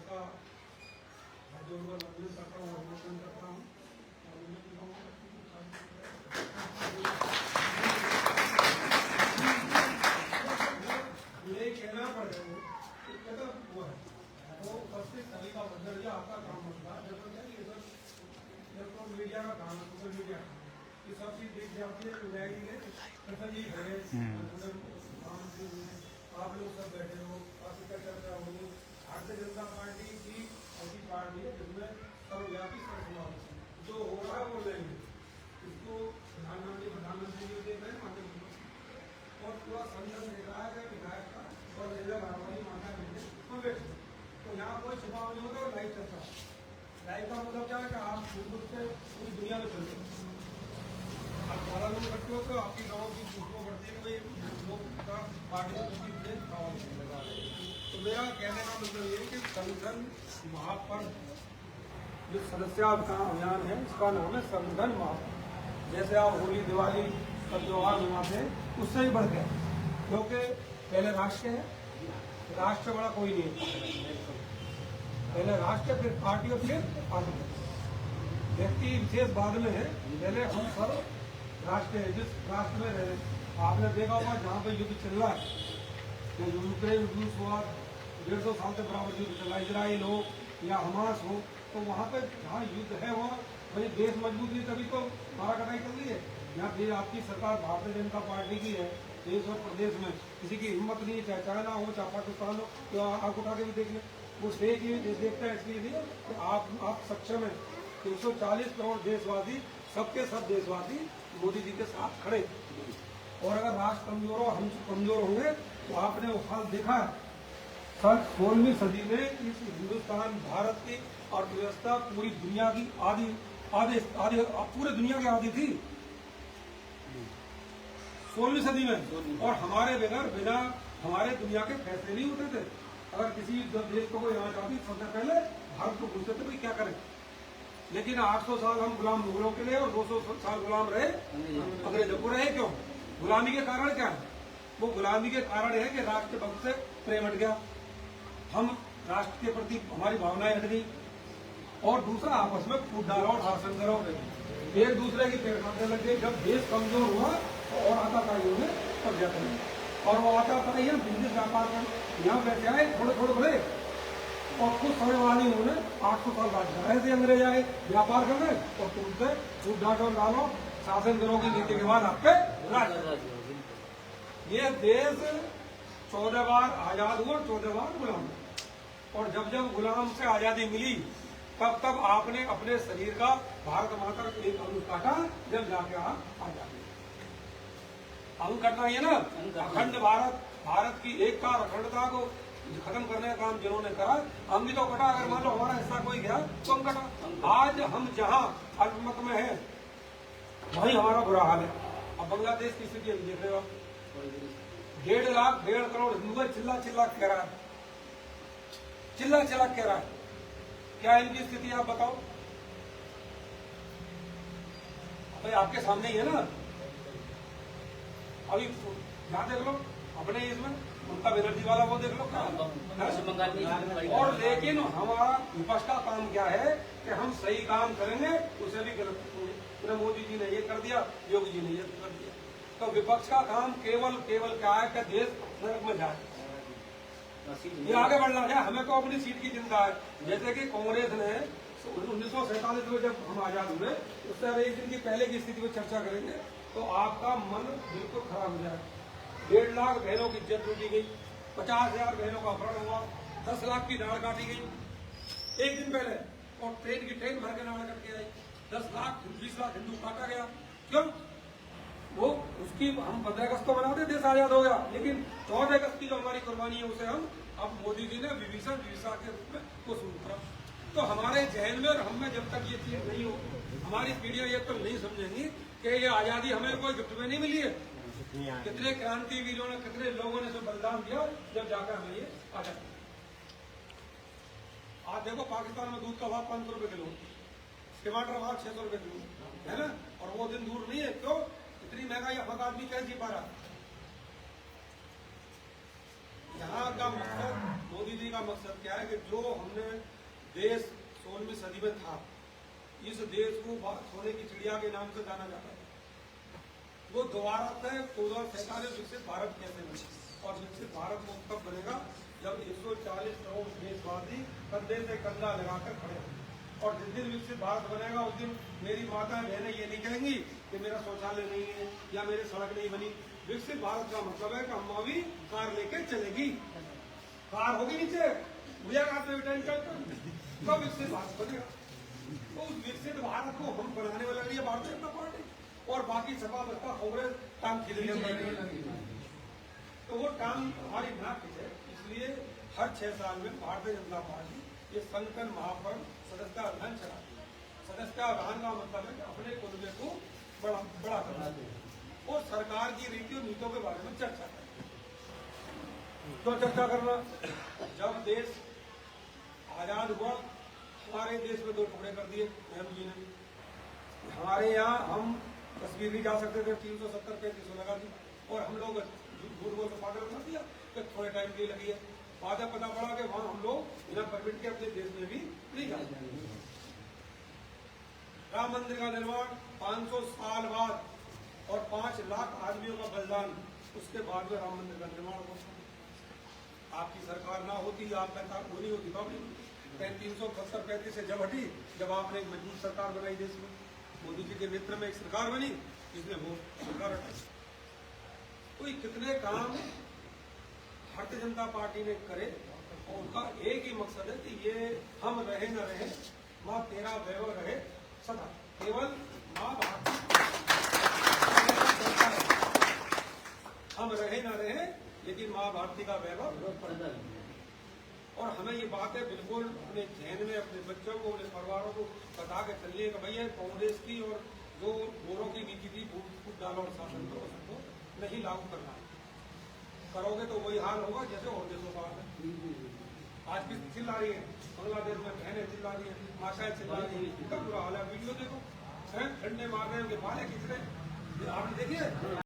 का जो उनका वंदन करता हूँ, अभिनंदन करता हूँ। ये कहना पड़ेगा कहता वो है वो सबसे सभी का दर्जा आपका काम होता है। जब तो मीडिया का काम है, सोशल मीडिया ये सब चीज देख जाती है। न्यायिक है प्रसन्न जी खड़े, आप लोग सब बैठे हो, काफी चर्चा होगी। भारतीय जनता पार्टी की ऐसी पार्टी है जिसमें सर्वव्यापी सर्वसमावेश जो हो रहा है वो लेंगे इसको प्रधानमंत्री जी देख रहे हैं, और पूरा संगठन देख रहा है विधायक का और हमारी माता तो यहाँ कोई छुपाव नहीं होगा। लाइव चर्चा, लाइव का मतलब क्या है कि आप फेसबुक से पूरी दुनिया में चलते हो। आप 12 लोग इकट्ठे हो तो आपकी गाँव की खुशबू बढ़ती है कि भाई लोग का पार्टी लगा। तो मेरा कहने का मतलब ये है कि संगठन महापर्व जो सदस्यता अभियान है इसका नाम है संगठन महापर्व। जैसे आप होली दिवाली का त्यौहार मनाते हैं उससे ही बढ़ गया, क्योंकि पहले राष्ट्र है, राष्ट्र बड़ा कोई नहीं है। पहले राष्ट्र, फिर पार्टी और फिर पार्टी। व्यक्ति विशेष बाद में है, पहले हम सब राष्ट्र है जिस राष्ट्र में रहे। आपने देखा होगा जहाँ पे युद्ध चल रहा है, यूक्रेन रूस हुआ, 150 साल से बराबर युद्ध चल रहा है, इजराइल हो या हमास हो, तो वहाँ पे जहाँ युद्ध है वहाँ भाई देश मजबूत नहीं तभी तो मारा कटाई चल रही है। यहाँ फिर आपकी सरकार भारतीय जनता पार्टी की है, देश और प्रदेश में किसी की हिम्मत नहीं है, चाहे चाइना हो चाहे पाकिस्तान हो, तो आग उठा के भी देख लें। वो देश ये देखता है इसलिए नहीं कि आप सक्षम है। 340 करोड़ देशवासी, सबके सब देशवासी मोदी जी के साथ खड़े। और अगर राष्ट्र कमजोर हो, हम कमजोर होंगे तो आपने वो हाल देखा है। 16वीं सदी में इस हिंदुस्तान भारत की अर्थव्यवस्था पूरी दुनिया की आधी पूरे दुनिया की आधी थी 16वीं सदी में। और हमारे बिना हमारे दुनिया के फैसले नहीं होते थे। अगर किसी देश को कोई आना चाहती सबसे पहले भारत को पूछते थे भाई क्या करें। लेकिन 800 साल हम गुलाम मुगलों के लिए और 200 साल गुलाम रहे अंग्रेजों को। रहे क्यों? गुलामी के कारण क्या है? वो गुलामी के कारण है कि राष्ट्रभक्त से प्रेम हट गया, हम राष्ट्र के प्रति हमारी भावनाएं हट गई, और दूसरा आपस में फूट डालो और शासन करो, एक दूसरे की पेड़ काटने लग गए। जब देश कमजोर हुआ तो और आताताइयों ने कब्जा कर लिया, और वो आताताई है बिजनेस व्यापार कर यहाँ बैठे आए थोड़े भले, और कुछ समय बाद ही उन्होंने 800 साल बाद रहे थे अंग्रेज आए, व्यापार कर गए और तुमसे फूट डालो डालो शासन करो की नीति के बाद आप पे राज। ये देश 14 बार आजाद हुआ, 14 बार गुलाम। और जब जब गुलाम से आजादी मिली तब तब आपने अपने शरीर का भारत माता का एक अंग काटा, जब जाके आप आजादी। अंग कटना ही है ना। अखंड भारत की एकता और अखंडता को खत्म करने का काम जिन्होंने करा, हम भी तो कटा। अगर मान लो हमारा हिस्सा कोई गया तो हम कटा। आज हम जहाँ अल्पमत में है वही हमारा बुरा हाल है। अब बांग्लादेश की स्थिति अभी देख रहे हो, 1.5 करोड़ हिंदू चिल्ला चिल्ला कह रहा है, चिल्ला चिल्ला कह रहा है। क्या इनकी स्थिति आप बताओ? भाई आपके सामने ही है ना। अभी यहाँ देख लो अपने इसमें ममता बनर्जी वाला वो देख लो क्या। और लेकिन हमारा विपक्ष का काम क्या है कि हम सही काम करेंगे उसे भी गलत करेंगे। मोदी जी ने ये कर दिया, योगी जी ने ये कर दिया। तो विपक्ष का काम केवल क्या है कि देश नरक में जाए, ये आगे बढ़ना है। हमें तो अपनी सीट की चिंता है। जैसे कि कांग्रेस ने 1947 में जब हम आजाद हुए उससे एक दिन की पहले की स्थिति पर चर्चा करेंगे तो आपका मन बिल्कुल खराब हो जाए। 1.5 लाख बहनों की इज्जत लूटी गई, 50,000 बहनों का अपहरण हुआ, 10 लाख की नाड़ काटी गई एक दिन पहले, और ट्रेन भर के नाड़ कट के आई। 10 लाख 20 लाख हिंदू काटा गया। क्यों? वो उसकी हम 15 अगस्त को मनाते देश आजाद हो गया, लेकिन 14 अगस्त की जो हमारी कुर्बानी है उसे हम अब मोदी जी ने विभीषण के रूप में वो शुरू करा। तो हमारे जहन में और हम में जब तक ये चीज नहीं हो, हमारी पीढ़ियां ये तो नहीं समझेंगी कि ये आजादी हमें कोई गिफ्ट में नहीं मिली है। कितने क्रांतिवीरों ने, कितने लोगों ने बलिदान दिया जब जाकर हमें ये आजादी। आज देखो पाकिस्तान में दूध का भाव 500 रुपए किलो, टमाटर भाव 600 रुपए किलो है ना। और वो दिन दूर नहीं है। क्यों? इतनी महंगाई हमारा आदमी कैसे जी पा रहा। यहाँ का मकसद मोदी जी का मकसद क्या है कि जो हमने देश 16वीं सदी में था, इस देश को सोने की चिड़िया के नाम से जाना जाता है, वो दोबारा से 2047 विकसित भारत कैसे बने। और विकसित भारत वो कब बनेगा जब 140 करोड़ देशवासी कंधे से कंधा लगाकर खड़े होंगे। और जिस दिन विकसित भारत बनेगा उस दिन मेरी माता बहनें ये नहीं कहेंगी कि मेरा शौचालय नहीं है या मेरी सड़क नहीं बनी। विकसित भारत का मतलब है कि अम्मा भी कार लेके चलेगी, कार होगी नीचे, भैया हाथ में रिटर्न करता, तब विकसित भारत बनेगा। तो उस विकसित भारत को हम बनाने वाले लिए भारतीय जनता पार्टी और बाकी सपा बसपा कांग्रेस टांग खींचने, तो वो टांग हमारी ना खींचे। इसलिए हर 6 साल में भारतीय जनता पार्टी ये संगठन महापर्व सदस्यता अभियान चलाती है। सदस्यता अभियान का मतलब है कि अपने कुनबे को बड़ा करना और सरकार की रीति और नीतियों के बारे में चर्चा करना। तो चर्चा करना, जब देश आजाद हुआ हमारे देश में 2 टुकड़े कर दिए नेहरू जी ने। हमारे यहाँ हम कश्मीर भी जा सकते थे, 370-35 लगा दी और हम लोग झूठ बोल कर पागल कर दिया कि थोड़े टाइम के लिए लगी है। बाद में पता पड़ा कि वहां हम लोग बिना परमिट के अपने देश में भी नहीं जा सकते। राम मंदिर का निर्माण 500 साल बाद और 5 लाख आदमियों का बलिदान, उसके बाद में राम मंदिर का निर्माण हुआ। आपकी सरकार ना होती, आप सरकार नहीं होती, तो 370-35 से जब हटी, जब आपने एक मजबूत सरकार बनाई देश में, मोदी जी के नेतृत्व में एक सरकार बनी, जिसने वो सरकार हटाई। तो ये कितने काम भारतीय जनता पार्टी ने करे और उनका एक ही मकसद है कि ये हम रहे न रहे, माँ तेरा वैभव रहे सदा, केवल माँ भारती, हम रहे न रहे लेकिन माँ भारती का वैभव। और हमें ये बातें बिल्कुल अपने जहन में अपने बच्चों को, अपने परिवारों को बता के चलिए कि भैया कांग्रेस की और जो गोरों की नीति थी फूट डालो और शासन करो, सबको नहीं लागू करना है। करोगे तो वही हाल होगा जैसे और देशों का हाल है। आज भी चिल्ला रही है, बांग्लादेश में बहनें चिल्ला रही है, माशाएं चिल्ला रही है, इतना बुरा हाल है। वीडियो देखो, ठंडे मार रहे हैं, बालें खींच रहे हैं, आपने देखिए।